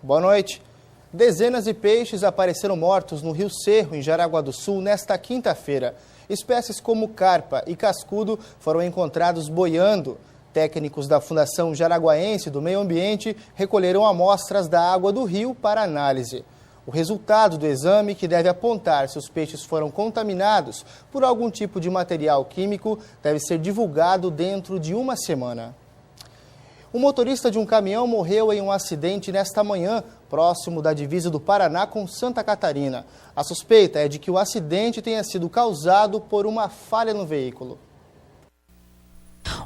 Boa noite. Dezenas de peixes apareceram mortos no Rio Cerro, em Jaraguá do Sul, nesta quinta-feira. Espécies como carpa e cascudo foram encontrados boiando. Técnicos da Fundação Jaraguaense do Meio Ambiente recolheram amostras da água do rio para análise. O resultado do exame, que deve apontar se os peixes foram contaminados por algum tipo de material químico, deve ser divulgado dentro de uma semana. O motorista de um caminhão morreu em um acidente nesta manhã, próximo da divisa do Paraná com Santa Catarina. A suspeita é de que o acidente tenha sido causado por uma falha no veículo.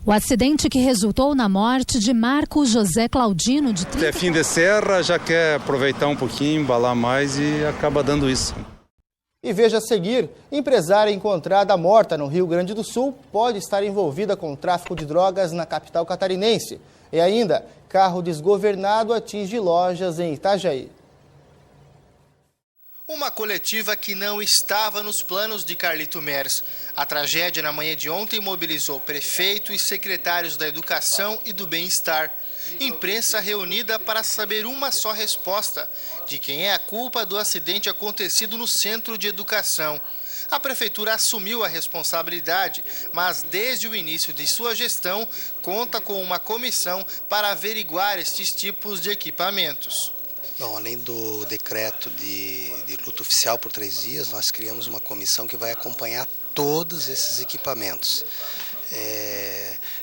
O acidente que resultou na morte de Marco José Claudino, de 30... É fim de serra, já quer aproveitar um pouquinho, embalar mais e acaba dando isso. E veja a seguir, empresária encontrada morta no Rio Grande do Sul pode estar envolvida com tráfico de drogas na capital catarinense. E ainda, carro desgovernado atinge lojas em Itajaí. Uma coletiva que não estava nos planos de Carlito Mers. A tragédia na manhã de ontem mobilizou prefeito e secretários da Educação e do Bem-Estar. Imprensa reunida para saber uma só resposta: de quem é a culpa do acidente acontecido no Centro de Educação. A prefeitura assumiu a responsabilidade, mas desde o início de sua gestão, conta com uma comissão para averiguar estes tipos de equipamentos. Bom, além do decreto de luto oficial por 3 dias, nós criamos uma comissão que vai acompanhar todos esses equipamentos.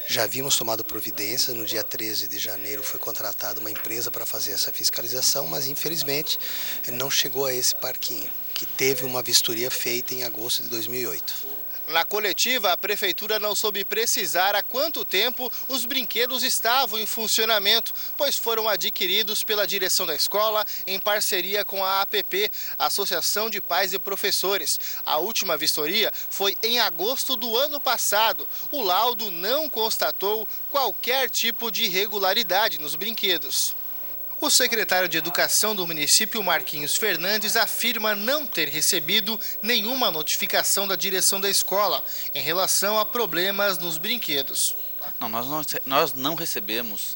Já havíamos tomado providência, no dia 13 de janeiro foi contratada uma empresa para fazer essa fiscalização, mas infelizmente não chegou a esse parquinho, que teve uma vistoria feita em agosto de 2008. Na coletiva, a prefeitura não soube precisar há quanto tempo os brinquedos estavam em funcionamento, pois foram adquiridos pela direção da escola em parceria com a APP, Associação de Pais e Professores. A última vistoria foi em agosto do ano passado. O laudo não constatou qualquer tipo de irregularidade nos brinquedos. O secretário de Educação do município, Marquinhos Fernandes, afirma não ter recebido nenhuma notificação da direção da escola em relação a problemas nos brinquedos. Não, nós não recebemos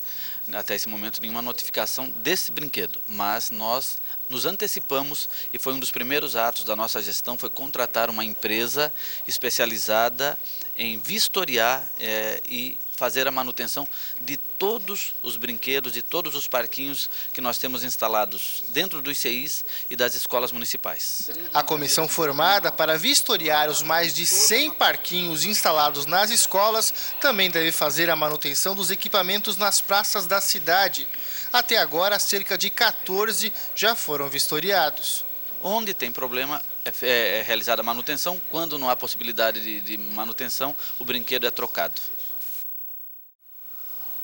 até esse momento nenhuma notificação desse brinquedo, mas nós nos antecipamos e foi um dos primeiros atos da nossa gestão, foi contratar uma empresa especializada em vistoriar e fazer a manutenção de todos os brinquedos, de todos os parquinhos que nós temos instalados dentro dos CIs e das escolas municipais. A comissão formada para vistoriar os mais de 100 parquinhos instalados nas escolas também deve fazer a manutenção dos equipamentos nas praças da cidade. Até agora, cerca de 14 já foram vistoriados. Onde tem problema é realizada a manutenção, quando não há possibilidade de manutenção, o brinquedo é trocado.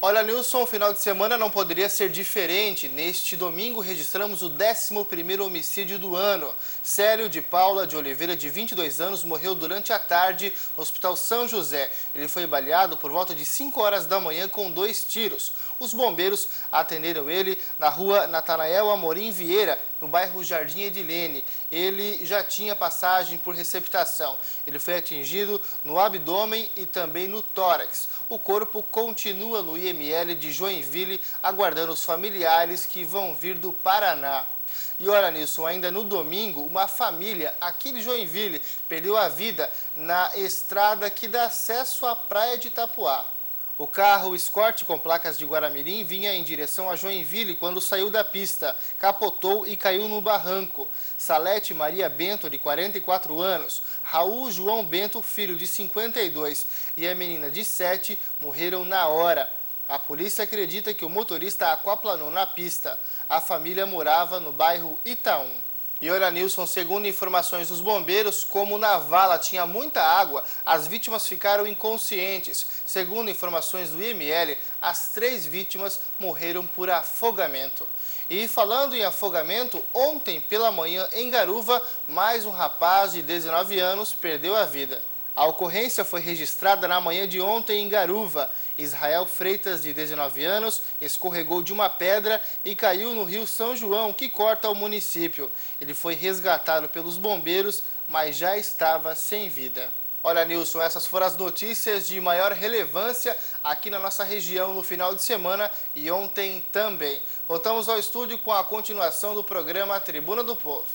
Olha, Nilson, o final de semana não poderia ser diferente. Neste domingo registramos o 11º homicídio do ano. Célio de Paula de Oliveira, de 22 anos, morreu durante a tarde no Hospital São José. Ele foi baleado por volta de 5 horas da manhã com 2 tiros. Os bombeiros atenderam ele na rua Natanael Amorim Vieira, no bairro Jardim Edilene. Ele já tinha passagem por receptação. Ele foi atingido no abdômen e também no tórax. O corpo continua no IML de Joinville, aguardando os familiares que vão vir do Paraná. E olha, Nilson, ainda no domingo, uma família aqui de Joinville perdeu a vida na estrada que dá acesso à praia de Itapuá. O carro Escort com placas de Guaramirim vinha em direção a Joinville quando saiu da pista, capotou e caiu no barranco. Salete Maria Bento, de 44 anos, Raul João Bento, filho de 52, e a menina de 7 morreram na hora. A polícia acredita que o motorista aquaplanou na pista. A família morava no bairro Itaú. E olha, Nilson, segundo informações dos bombeiros, como na vala tinha muita água, as vítimas ficaram inconscientes. Segundo informações do IML, as 3 vítimas morreram por afogamento. E falando em afogamento, ontem pela manhã em Garuva, mais um rapaz de 19 anos perdeu a vida. A ocorrência foi registrada na manhã de ontem em Garuva. Israel Freitas, de 19 anos, escorregou de uma pedra e caiu no rio São João, que corta o município. Ele foi resgatado pelos bombeiros, mas já estava sem vida. Olha, Nilson, essas foram as notícias de maior relevância aqui na nossa região no final de semana e ontem também. Voltamos ao estúdio com a continuação do programa Tribuna do Povo.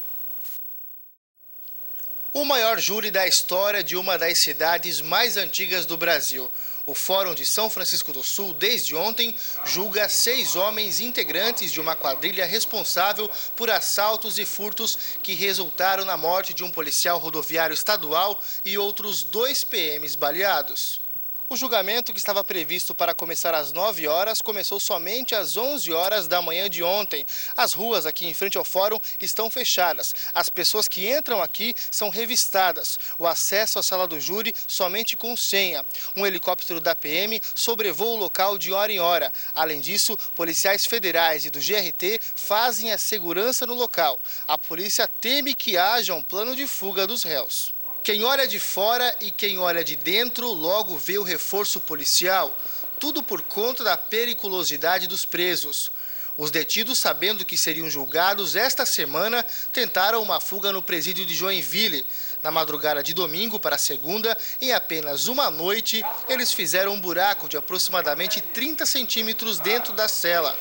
O maior júri da história de uma das cidades mais antigas do Brasil. O Fórum de São Francisco do Sul, desde ontem, julga 6 homens integrantes de uma quadrilha responsável por assaltos e furtos que resultaram na morte de um policial rodoviário estadual e outros 2 PMs baleados. O julgamento, que estava previsto para começar às 9 horas, começou somente às 11 horas da manhã de ontem. As ruas aqui em frente ao fórum estão fechadas. As pessoas que entram aqui são revistadas. O acesso à sala do júri somente com senha. Um helicóptero da PM sobrevoa o local de hora em hora. Além disso, policiais federais e do GRT fazem a segurança no local. A polícia teme que haja um plano de fuga dos réus. Quem olha de fora e quem olha de dentro logo vê o reforço policial, tudo por conta da periculosidade dos presos. Os detidos, sabendo que seriam julgados esta semana, tentaram uma fuga no presídio de Joinville. Na madrugada de domingo para segunda, em apenas uma noite, eles fizeram um buraco de aproximadamente 30 centímetros dentro da cela.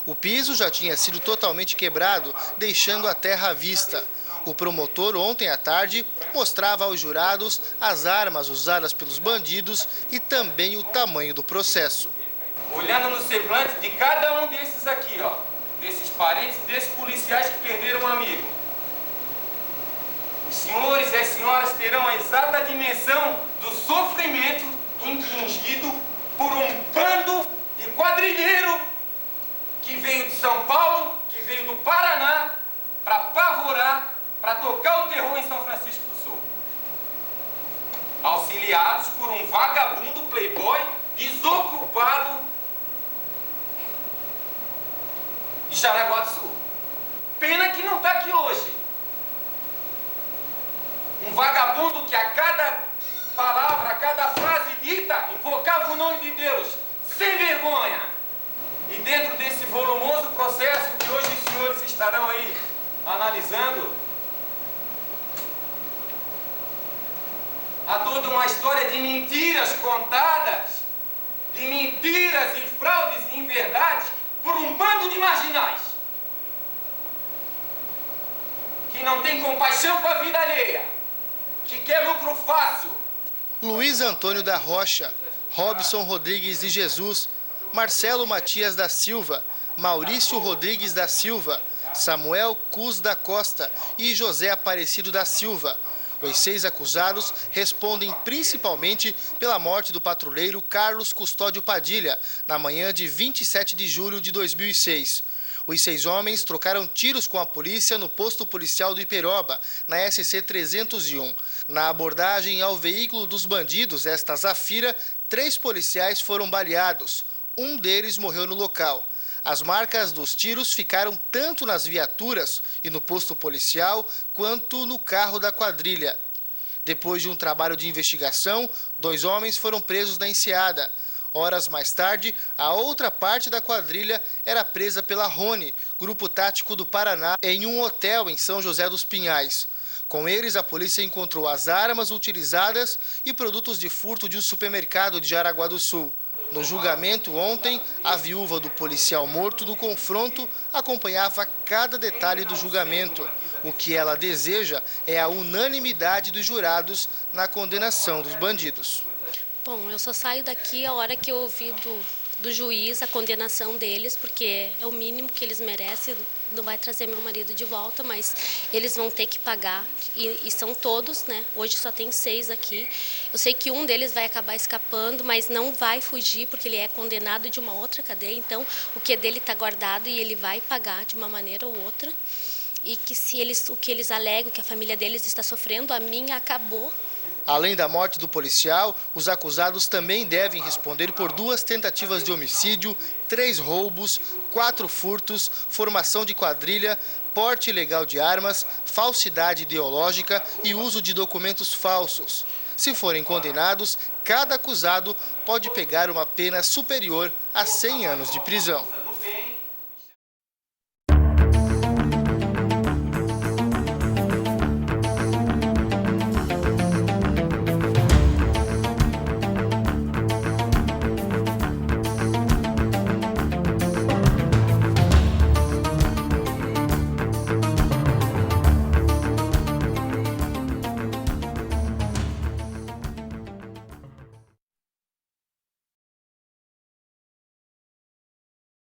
O piso já tinha sido totalmente quebrado, deixando a terra à vista. O promotor, ontem à tarde, mostrava aos jurados as armas usadas pelos bandidos e também o tamanho do processo. Olhando no semblante de cada um desses aqui, ó, desses parentes, desses policiais que perderam um amigo, os senhores e as senhoras terão a exata dimensão do sofrimento infligido por um bando de quadrilheiro que veio de São Paulo, que veio do Paraná, para apavorar, para tocar o terror em São Francisco do Sul. Auxiliados por um vagabundo playboy desocupado de Jaraguá do Sul. Pena que não está aqui hoje. Um vagabundo que a cada palavra, a cada frase dita, invocava o nome de Deus, sem vergonha. E dentro desse volumoso processo que hoje os senhores estarão aí analisando, há toda uma história de mentiras contadas, de mentiras e fraudes e inverdades por um bando de marginais que não tem compaixão com a vida alheia, que quer lucro fácil. Luiz Antônio da Rocha, Robson Rodrigues de Jesus, Marcelo Matias da Silva, Maurício Rodrigues da Silva, Samuel Cus da Costa e José Aparecido da Silva. Os 6 acusados respondem principalmente pela morte do patrulheiro Carlos Custódio Padilha, na manhã de 27 de julho de 2006. Os 6 homens trocaram tiros com a polícia no posto policial do Iperoba, na SC 301. Na abordagem ao veículo dos bandidos, esta Zafira, 3 policiais foram baleados. Um deles morreu no local. As marcas dos tiros ficaram tanto nas viaturas e no posto policial, quanto no carro da quadrilha. Depois de um trabalho de investigação, 2 homens foram presos na enseada. Horas mais tarde, a outra parte da quadrilha era presa pela Rony, grupo tático do Paraná, em um hotel em São José dos Pinhais. Com eles, a polícia encontrou as armas utilizadas e produtos de furto de um supermercado de Jaraguá do Sul. No julgamento ontem, a viúva do policial morto do confronto acompanhava cada detalhe do julgamento. O que ela deseja é a unanimidade dos jurados na condenação dos bandidos. Bom, eu só saio daqui a hora que eu ouvi do juiz a condenação deles, porque é o mínimo que eles merecem. Não vai trazer meu marido de volta, mas eles vão ter que pagar, e são todos, né? Hoje só tem 6 aqui. Eu sei que um deles vai acabar escapando, mas não vai fugir, porque ele é condenado de uma outra cadeia, então o que dele está guardado e ele vai pagar de uma maneira ou outra. E que o que eles alegam, que a família deles está sofrendo, a minha acabou. Além da morte do policial, os acusados também devem responder por 2 tentativas de homicídio, 3 roubos, 4 furtos, formação de quadrilha, porte ilegal de armas, falsidade ideológica e uso de documentos falsos. Se forem condenados, cada acusado pode pegar uma pena superior a 100 anos de prisão.